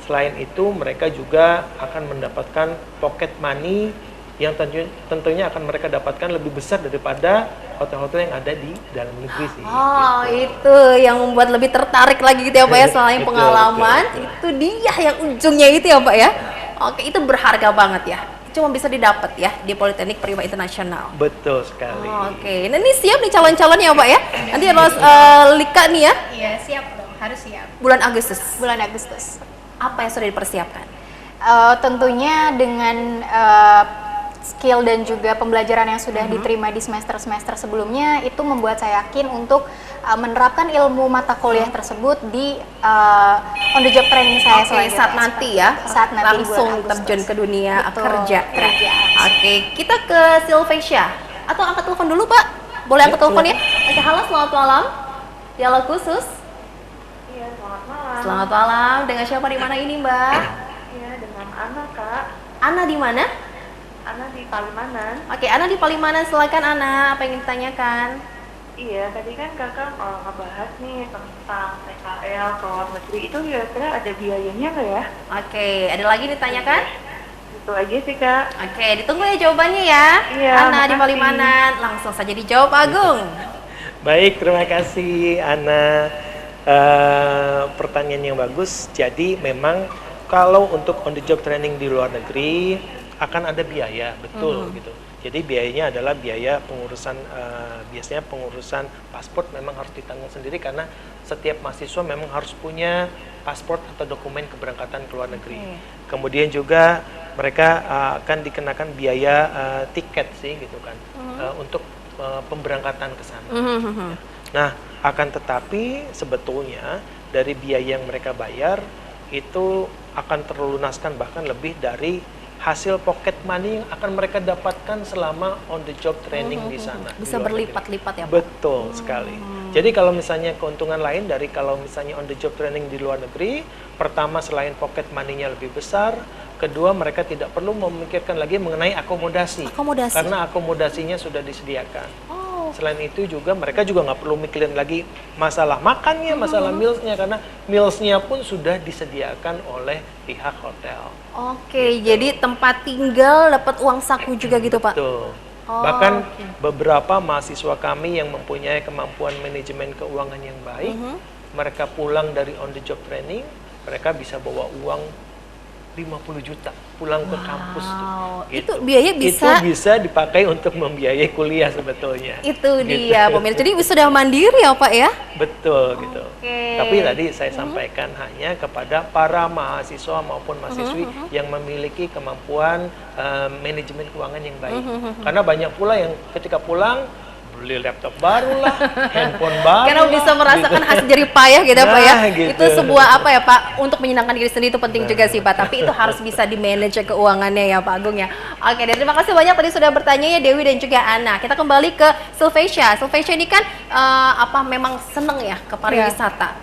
Selain itu mereka juga akan mendapatkan pocket money yang tentunya akan mereka dapatkan lebih besar daripada hotel-hotel yang ada di dalam negeri sih. Oh, gitu. itu yang membuat lebih tertarik lagi gitu ya Pak ya, selain Betul, pengalaman, betul. itu dia yang ujungnya itu ya Pak ya. Oke, itu berharga banget ya. Cuma bisa didapat ya di Politeknik Prima Internasional. Betul sekali. Oke, nah ini siap nih calon-calonnya ya Pak ya. Nanti harus Lika nih ya, Iya, siap dong, harus siap. bulan Agustus. Bulan Agustus. Apa yang sudah dipersiapkan? Tentunya dengan skill dan juga pembelajaran yang sudah diterima di semester-semester sebelumnya itu membuat saya yakin untuk menerapkan ilmu mata kuliah tersebut di on the job training saya Oke, selanjutnya. saat nanti ya, Saat nanti langsung bulan Agustus. terjun ke dunia Betul, kerja. kerja. Oke, kita ke Silvesia. Atau angkat telepon dulu Pak? Boleh angkat telepon ya? Oke, halo selamat malam. Dialog khusus. Iya, selamat malam. Selamat malam. Dengan siapa di mana ini Mbak? Iya, dengan Ana, Kak. Ana di mana? Ana di Palimanan. Oke, Ana di Palimanan. Silakan Ana, apa yang ingin ditanyakan? Iya, tadi kan kakak ngebahas nih tentang PKL ke luar negeri. Itu kira-kira ada biayanya nggak ya? Oke, ada lagi yang ditanyakan? Itu aja sih, Kak. Oke, ditunggu ya jawabannya ya. Iya, Ana di makasih. Palimanan. Langsung saja dijawab Agung. Baik, terima kasih Ana. Pertanyaan yang bagus. Jadi memang kalau untuk on the job training di luar negeri akan ada biaya, betul gitu. Jadi biayanya adalah biaya pengurusan, biasanya pengurusan paspor memang harus ditanggung sendiri karena setiap mahasiswa memang harus punya paspor atau dokumen keberangkatan ke luar negeri. Kemudian juga mereka akan dikenakan biaya tiket sih gitu kan, untuk pemberangkatan ke sana. Nah, akan tetapi sebetulnya dari biaya yang mereka bayar itu akan terlunaskan bahkan lebih dari hasil pocket money yang akan mereka dapatkan selama on the job training di sana. Bisa di luar negeri. berlipat-lipat ya Pak? Betul sekali. Jadi kalau misalnya keuntungan lain dari kalau misalnya on the job training di luar negeri, pertama selain pocket money-nya lebih besar, kedua mereka tidak perlu memikirkan lagi mengenai akomodasi. Akomodasi. Karena akomodasinya sudah disediakan. Oh, Selain itu juga mereka juga nggak perlu mikirin lagi masalah makannya, masalah mealsnya karena mealsnya pun sudah disediakan oleh pihak hotel. oke. Jadi tempat tinggal dapat uang saku juga gitu Pak? Betul. Oh, Bahkan beberapa mahasiswa kami yang mempunyai kemampuan manajemen keuangan yang baik, mereka pulang dari on the job training, mereka bisa bawa uang 50 juta pulang ke kampus tuh. Itu biaya bisa- Itu bisa dipakai untuk membiayai kuliah sebetulnya. Itu Gitu. dia pemirsa. Jadi sudah mandiri ya Pak ya? Betul gitu. Oke. Tapi tadi saya sampaikan hanya kepada para mahasiswa maupun mahasiswi yang memiliki kemampuan manajemen keuangan yang baik. Karena banyak pula yang ketika pulang beli laptop baru lah, handphone baru. Karena lah, bisa merasakan gitu. hasil jerih payah gitu Pak ya. Nah, gitu. Itu sebuah apa ya Pak, untuk menyenangkan diri sendiri itu penting juga sih Pak. Tapi itu harus bisa di manage keuangannya ya Pak Agung ya. Oke, dan terima kasih banyak tadi sudah bertanya ya Dewi dan juga Ana. Kita kembali ke Silvesia. Silvesia ini kan apa memang seneng ya ke pariwisata.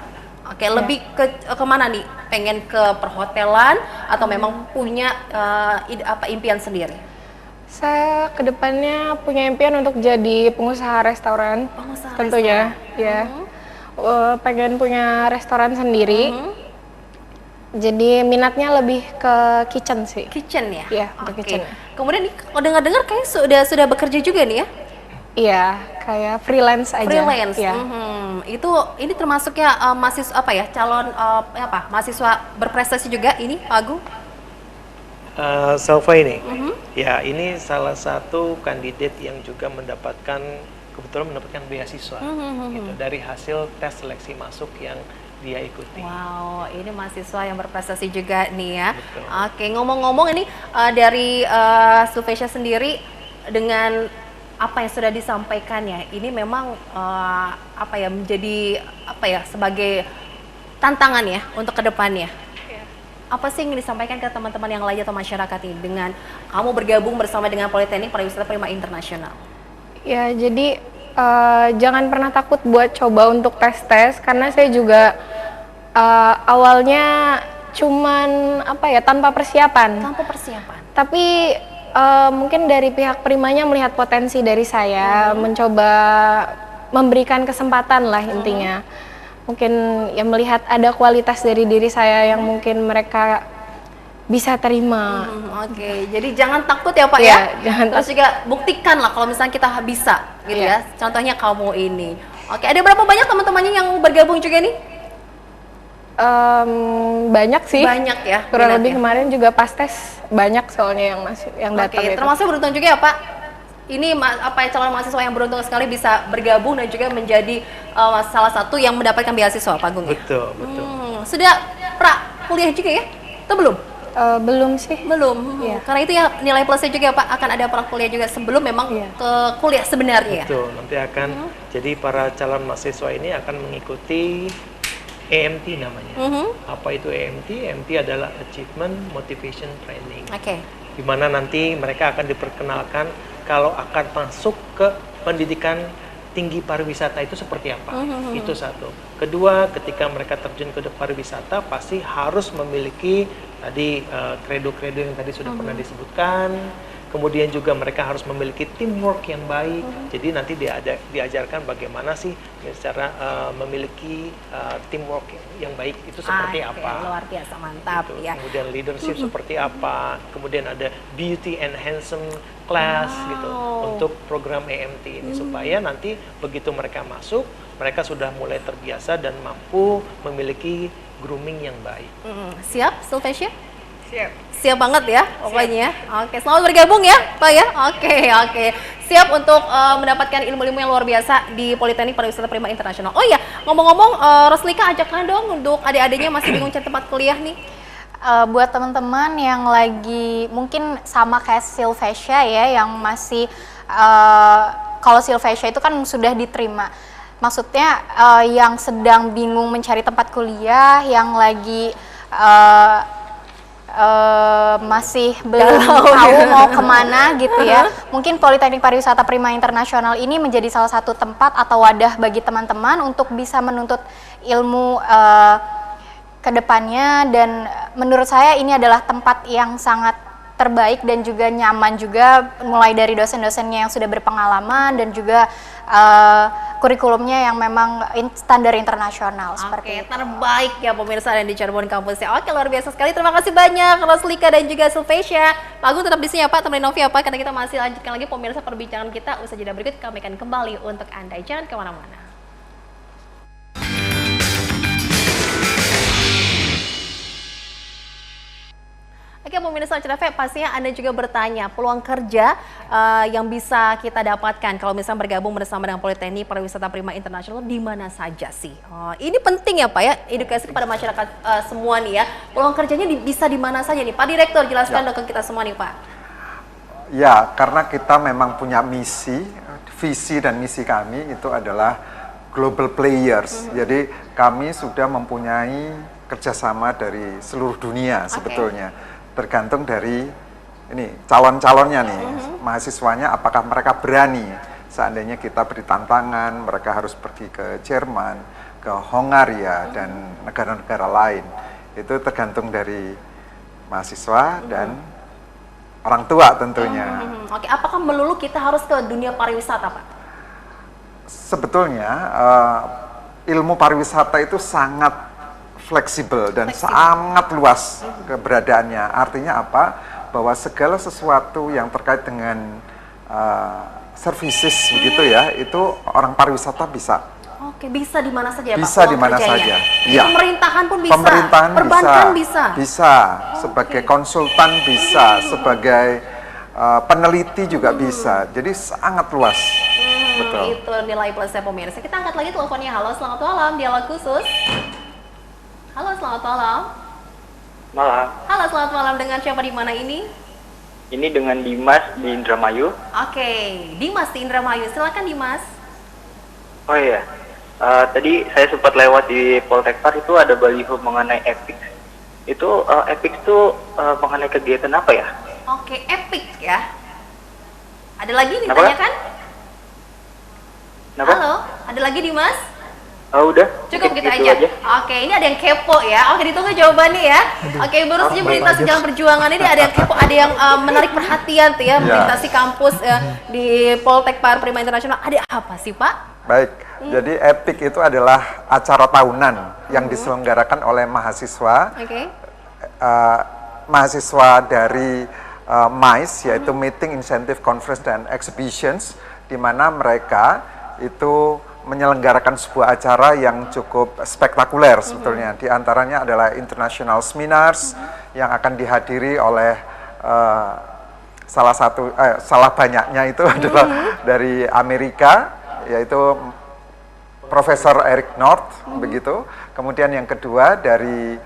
Oke, lebih ke kemana nih? Pengen ke perhotelan atau memang punya impian sendiri? Saya kedepannya punya impian untuk jadi pengusaha restoran. Pengusaha tentunya, ya. Pengen punya restoran sendiri. Jadi minatnya lebih ke kitchen sih. Kitchen ya? Iya, untuk Oke. kitchen. Kemudian nih, kalau dengar-dengar kayak sudah bekerja juga nih ya? Iya, kayak freelance aja. Freelance. Iya. Itu ini termasuknya mahasiswa apa ya? Calon mahasiswa berprestasi juga ini Pak Agung? Salva ini, ya ini salah satu kandidat yang juga kebetulan mendapatkan beasiswa gitu, dari hasil tes seleksi masuk yang dia ikuti. Wow, ini mahasiswa yang berprestasi juga nih ya. Betul. Oke, ngomong-ngomong ini dari Silvesia sendiri dengan apa yang sudah disampaikan ya, ini memang menjadi sebagai tantangan ya untuk kedepannya. Apa sih yang ingin disampaikan ke teman-teman yang lain atau masyarakat ini dengan kamu bergabung bersama dengan Politeknik Pariwisata Prima Internasional? Ya, jadi jangan pernah takut buat coba untuk tes-tes karena saya juga awalnya cuman tanpa persiapan. Tanpa persiapan. Tapi mungkin dari pihak Primanya melihat potensi dari saya, mencoba memberikan kesempatan lah intinya. mungkin ya melihat ada kualitas dari diri saya yang mungkin mereka bisa terima. Oke, jadi jangan takut ya Pak Iya, ya. jangan Terus juga buktikan lah kalau misalnya kita bisa gitu Iya. ya. Contohnya kamu ini. Oke, ada berapa banyak teman-temannya yang bergabung juga nih? Banyak sih. Banyak ya. Kurang minatnya. lebih kemarin juga pas tes banyak soalnya yang masuk, yang datang Oke, itu. termasuk beruntung juga ya Pak. Ini calon mahasiswa yang beruntung sekali bisa bergabung dan juga menjadi salah satu yang mendapatkan beasiswa Pak Agung ya. Betul, betul. Sudah kuliah juga ya? Atau belum? Belum sih. Belum. Iya. Karena itu ya nilai plusnya juga Pak, akan ada kuliah juga sebelum memang Iya. ke kuliah sebenarnya. Betul, nanti akan jadi para calon mahasiswa ini akan mengikuti EMT namanya. Apa itu EMT? EMT adalah Achievement Motivation Training. Oke. Di mana nanti mereka akan diperkenalkan kalau akan masuk ke pendidikan tinggi pariwisata itu seperti apa. Itu satu. Kedua, ketika mereka terjun ke pariwisata pasti harus memiliki tadi kredo-kredo yang tadi sudah pernah disebutkan. Kemudian juga mereka harus memiliki teamwork yang baik. Jadi nanti diajarkan bagaimana sih cara memiliki teamwork yang baik itu seperti Oke, apa. luar biasa, mantap Gitu. ya. Kemudian leadership seperti apa. Kemudian ada beauty and handsome class gitu untuk program EMT ini supaya nanti begitu mereka masuk, mereka sudah mulai terbiasa dan mampu memiliki grooming yang baik. Siap, Sylvesya? Siap banget ya pokoknya. Oke, selamat bergabung ya Pak ya. Oke. Siap untuk mendapatkan ilmu-ilmu yang luar biasa di Politeknik Pariwisata Prima Internasional. Oh iya, ngomong-ngomong, Roslika ajakkan dong untuk adik-adiknya masih bingung cari tempat kuliah nih. Buat teman-teman yang lagi mungkin sama kayak Sylvesya ya, yang masih kalau Sylvesya itu kan sudah diterima. Maksudnya yang sedang bingung mencari tempat kuliah, yang lagi masih belum tahu mau kemana gitu ya. Mungkin Politeknik Pariwisata Prima Internasional ini menjadi salah satu tempat atau wadah bagi teman-teman untuk bisa menuntut ilmu ke depannya, dan menurut saya ini adalah tempat yang sangat terbaik dan juga nyaman juga, mulai dari dosen-dosennya yang sudah berpengalaman dan juga kurikulumnya yang memang standar internasional seperti itu. Terbaik ya pemirsa dan di Cirebon kampus ya. Oke, luar biasa sekali. Terima kasih banyak Roslika dan juga Sylvesya. Pak Agung tetap di sini ya Pak, temenin Novi ya Pak, karena kita masih lanjutkan lagi pemirsa perbincangan kita. Usai jeda berikut kami akan kembali untuk Anda. Jangan kemana-mana. Oke, pemirsa CTV, pastinya Anda juga bertanya peluang kerja yang bisa kita dapatkan kalau misalnya bergabung bersama dengan Politeknik Pariwisata Prima Internasional di mana saja sih? Ini penting ya Pak ya, edukasi kepada masyarakat semua nih ya. Peluang kerjanya bisa di mana saja nih? Pak Direktur, jelaskan dong ke kita semua nih Pak. Ya, karena kita memang punya misi, visi dan misi kami itu adalah global players. Jadi kami sudah mempunyai kerjasama dari seluruh dunia sebetulnya. Tergantung dari ini calon-calonnya nih, mahasiswanya apakah mereka berani. Seandainya kita beri tantangan, mereka harus pergi ke Jerman, ke Hongaria dan negara-negara lain. Itu tergantung dari mahasiswa dan orang tua tentunya. Oke, apakah melulu kita harus ke dunia pariwisata Pak? Sebetulnya ilmu pariwisata itu sangat fleksibel dan sangat luas keberadaannya. Artinya apa? Bahwa segala sesuatu yang terkait dengan services begitu ya, itu orang pariwisata bisa. Oke, bisa di mana saja ya Pak? Bisa di mana saja. Iya. Pemerintahan pun bisa. Pemerintahan Perbankan bisa. Bisa. Sebagai konsultan bisa, sebagai peneliti juga bisa. Jadi sangat luas. Betul. Itu nilai plusnya pemirsa. Kita angkat lagi teleponnya. Halo, selamat malam. Dialog khusus. Halo, selamat malam. Malam. Halo, selamat malam. Dengan siapa di mana ini? Ini dengan Dimas di Indramayu. Oke, Dimas di Indramayu. Silakan Dimas. Oh iya. Tadi saya sempat lewat di Poltekpar, itu ada baliho mengenai EPIK. Itu EPIK itu mengenai kegiatan apa ya? Oke, epic ya. Ada lagi Apa? ditanyakan? Kenapa? Halo, ada lagi Dimas? Udah. Cukup mungkin kita gitu aja. Oke, ini ada yang kepo ya. Oke, ditunggu jawabannya ya. Oke, baru saja melintasi jalan perjuangan ini ada yang kepo, ada yang menarik perhatian tuh ya, melintasi kampus di Poltek Prima Internasional. Ada apa sih Pak? Baik. Jadi EPIK itu adalah acara tahunan yang diselenggarakan oleh mahasiswa, mahasiswa dari MICE, yaitu Meeting, Incentive, Conference, dan Exhibitions, di mana mereka itu menyelenggarakan sebuah acara yang cukup spektakuler sebetulnya. Di antaranya adalah International Seminars yang akan dihadiri oleh salah banyaknya itu adalah dari Amerika, yaitu Profesor Eric North, begitu. Kemudian yang kedua dari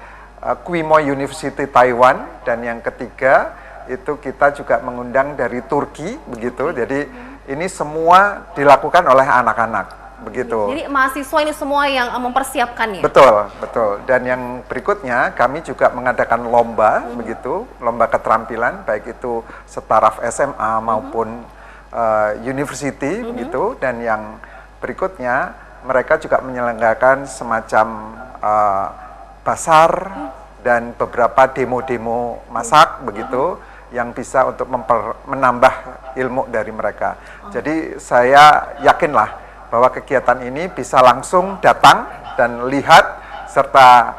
Quemoy University Taiwan, dan yang ketiga itu kita juga mengundang dari Turki, begitu. Jadi ini semua dilakukan oleh anak-anak, begitu. Jadi mahasiswa ini semua yang mempersiapkannya. Betul, betul. Dan yang berikutnya kami juga mengadakan lomba, begitu, lomba keterampilan, baik itu setaraf SMA maupun university, begitu. Dan yang berikutnya mereka juga menyelenggarakan semacam basar dan beberapa demo-demo masak, begitu, yang bisa untuk menambah ilmu dari mereka. Jadi saya yakinlah bahwa kegiatan ini bisa langsung datang dan lihat serta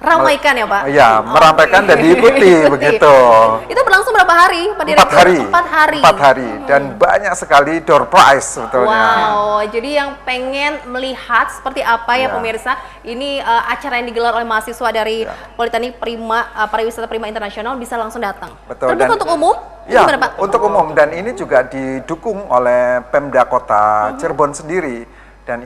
ramaikan ya Pak? Iya, meramaikan dan diikuti begitu. Itu berlangsung berapa hari Pak Direktur? 4 hari. 4 hari. 4 hari dan banyak sekali door prize sebetulnya. Wow, jadi yang pengen melihat seperti apa ya pemirsa, ini acara yang digelar oleh mahasiswa dari Politeknik Pariwisata Prima Internasional bisa langsung datang. Betul. Terbuka untuk umum? Ya, gimana, Pak? untuk umum, dan ini juga didukung oleh Pemda Kota Cirebon sendiri, dan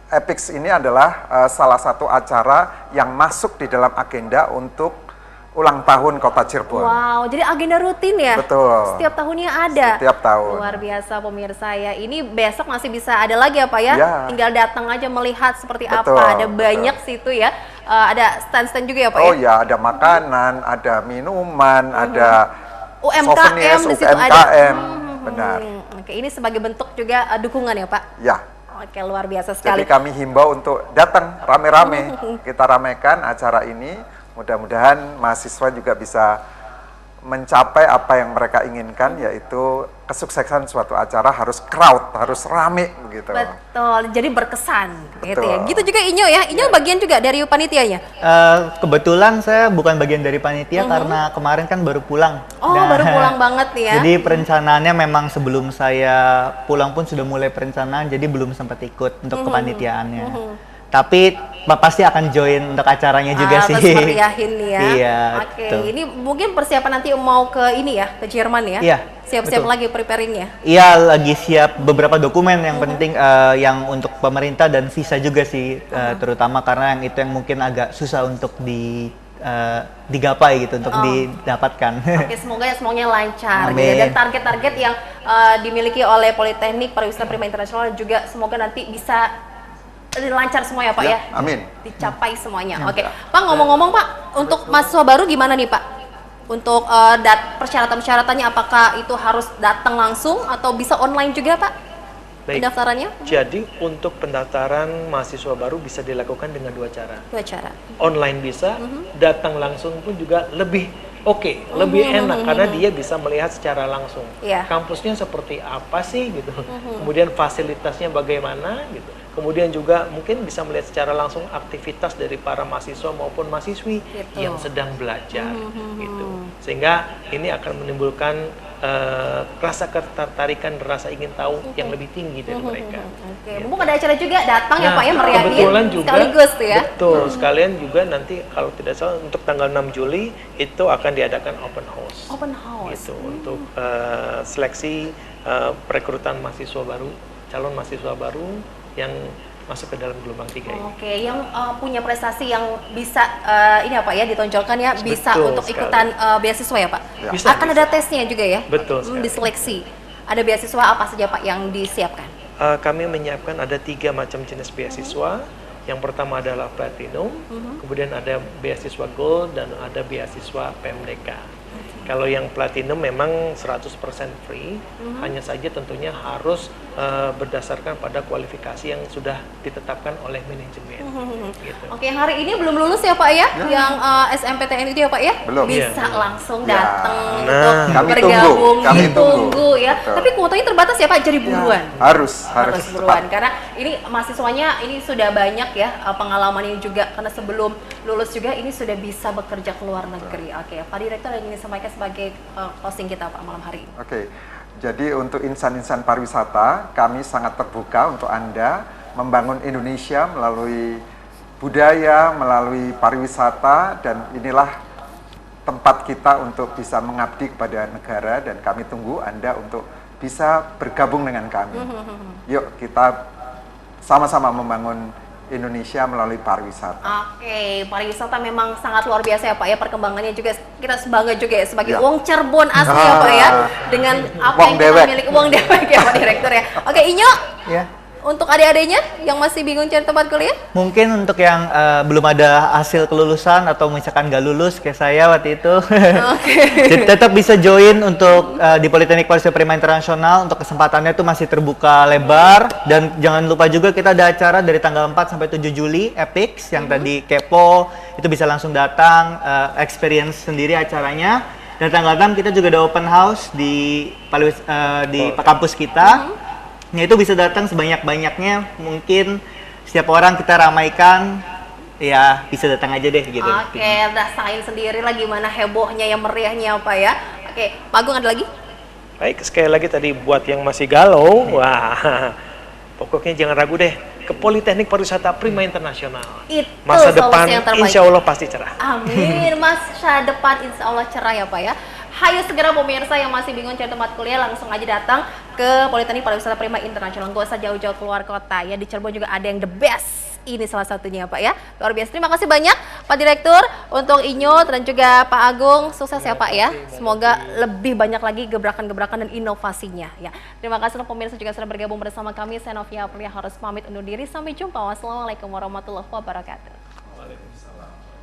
EPIX ini adalah salah satu acara yang masuk di dalam agenda untuk ulang tahun Kota Cirebon. Wow, jadi agenda rutin ya? Betul. Setiap tahunnya ada? Setiap tahun. Luar biasa pemirsa ya. Ini besok masih bisa ada lagi ya Pak ya? Ya. Tinggal datang aja melihat seperti Betul, apa. Ada banyak situ ya. Ada stand-stand juga ya Pak ya? Oh ya, ada makanan, ada minuman, ada UMKM di situ UMKM, ada. benar. Oke, ini sebagai bentuk juga dukungan ya Pak? Ya. Oke, luar biasa sekali. Jadi kami himbau untuk datang rame-rame, kita ramaikan acara ini, mudah-mudahan mahasiswa juga bisa mencapai apa yang mereka inginkan, yaitu kesuksesan suatu acara harus crowd, harus rame begitu. Betul, jadi berkesan gitu ya. Betul. Gitu juga Inyo ya. Inyo bagian juga dari panitianya? Kebetulan saya bukan bagian dari panitia karena kemarin kan baru pulang. Oh, baru pulang banget nih ya. Jadi perencanaannya memang sebelum saya pulang pun sudah mulai perencanaan, jadi belum sempat ikut untuk kepanitiaannya. Tapi pasti akan join untuk acaranya juga sih. Meriahin nih ya. Iya. Oke, betul. ini mungkin persiapan nanti mau ke ini ya, ke Jerman ya. Iya. Siap-siap betul. lagi preparingnya. Iya, lagi siap beberapa dokumen yang penting yang untuk pemerintah dan visa juga sih, terutama karena yang itu yang mungkin agak susah untuk digapai gitu, untuk didapatkan. Oke, semuanya lancar gitu. Amin. Dan target-target yang dimiliki oleh Politeknik Pariwisata Prima Internasional juga semoga nanti bisa lancar semua ya Pak ya. Amin. Dicapai semuanya. Oke, Pak, ngomong-ngomong Pak, untuk mahasiswa baru gimana nih Pak? Untuk persyaratan-persyaratannya, apakah itu harus datang langsung atau bisa online juga Pak? Baik. Pendaftarannya? Jadi untuk pendaftaran mahasiswa baru bisa dilakukan dengan 2 cara. 2 cara. Online bisa, datang langsung pun juga lebih lebih enak karena dia bisa melihat secara langsung. Iya. Kampusnya seperti apa sih gitu. Kemudian fasilitasnya bagaimana gitu. Kemudian juga mungkin bisa melihat secara langsung aktivitas dari para mahasiswa maupun mahasiswi yang sedang belajar gitu. Sehingga ini akan menimbulkan rasa ketertarikan, rasa ingin tahu yang lebih tinggi dari mereka. Oke, mumpung ada acara juga datang ya Pak ya, meriahin kebetulan juga, sekaligus tuh ya. Betul, sekalian juga nanti kalau tidak salah untuk tanggal 6 Juli itu akan diadakan open house. Open house. Gitu, untuk seleksi perekrutan mahasiswa baru, calon mahasiswa baru yang masuk ke dalam gelombang 3 ini. Oke, yang punya prestasi yang bisa ini apa ya ditonjolkan ya, bisa Betul untuk sekali. ikutan beasiswa ya Pak? Ya. Bisa, Akan bisa. ada tesnya juga ya? Betul sekali. Diseleksi. Ada beasiswa apa saja Pak yang disiapkan? Kami menyiapkan ada 3 macam jenis beasiswa. Yang pertama adalah platinum, kemudian ada beasiswa gold, dan ada beasiswa PMDK. Kalau yang platinum memang 100% free, hanya saja tentunya harus berdasarkan pada kualifikasi yang sudah ditetapkan oleh manajemen. Gitu. Oke, hari ini belum lulus ya Pak ya, yang SMPTN itu ya Pak ya, Belum. bisa Iya. langsung Ya. datang Nah. untuk Kami bergabung, tunggu. Kami ditunggu ya. Betul. Tapi kuotanya terbatas ya Pak, jadi buruan. Harus Buruan, tepat. karena ini mahasiswanya ini sudah banyak ya pengalamannya juga, karena sebelum lulus juga ini sudah bisa bekerja ke luar negeri. Oke, Pak Direktur yang ingin sampaikan sebagai closing kita Pak malam hari ini. Oke, jadi untuk insan-insan pariwisata, kami sangat terbuka untuk Anda membangun Indonesia melalui budaya, melalui pariwisata, dan inilah tempat kita untuk bisa mengabdi kepada negara, dan kami tunggu Anda untuk bisa bergabung dengan kami. Yuk kita sama-sama membangun Indonesia melalui pariwisata. Oke, pariwisata memang sangat luar biasa ya Pak ya, perkembangannya juga kita bangga juga ya sebagai Ya. wong Cirebon asli ya Pak ya, dengan apa Wong yang kita dewek. miliki, wong dewek ya Pak Direktur ya. Oke, Inyo, Ya. untuk adik-adiknya yang masih bingung cari tempat kuliah, Mungkin untuk yang belum ada hasil kelulusan atau misalkan nggak lulus kayak saya waktu itu, jadi tetap bisa join untuk di Politeknik Pariwisata Prima Internasional. Untuk kesempatannya itu masih terbuka lebar, dan jangan lupa juga kita ada acara dari tanggal 4 sampai 7 Juli EPIX yang tadi kepo itu bisa langsung datang experience sendiri acaranya. Dan tanggal 6 kita juga ada open house di kampus kita. Ya, itu bisa datang sebanyak-banyaknya, mungkin setiap orang kita ramaikan, ya bisa datang aja deh gitu. oke, rasain sendiri lah gimana hebohnya ya, meriahnya Pak ya. Oke, Pak Agung ada lagi? Baik, sekali lagi tadi buat yang masih galau, wah, pokoknya jangan ragu deh, ke Politeknik Pariwisata Prima Internasional. Itu Masa solusi depan yang terbaik. insya Allah pasti cerah. Amin, masa depan insya Allah cerah ya Pak ya. Hayo segera pemirsa yang masih bingung cari tempat kuliah, langsung aja datang ke Politeknik Pariwisata Prima Internasional. Gak usah jauh-jauh keluar kota ya, di Cirebon juga ada yang the best. Ini salah satunya Pak ya, luar biasa. Terima kasih banyak Pak Direktur, untuk Inyo dan juga Pak Agung, sukses ya Pak ya. Semoga lebih banyak lagi gebrakan-gebrakan dan inovasinya ya. Terima kasih untuk pemirsa juga sudah bergabung bersama kami. Saya Novia Aprilia harus pamit undur diri, sampai jumpa. Wassalamualaikum warahmatullahi wabarakatuh. Waalaikumsalam.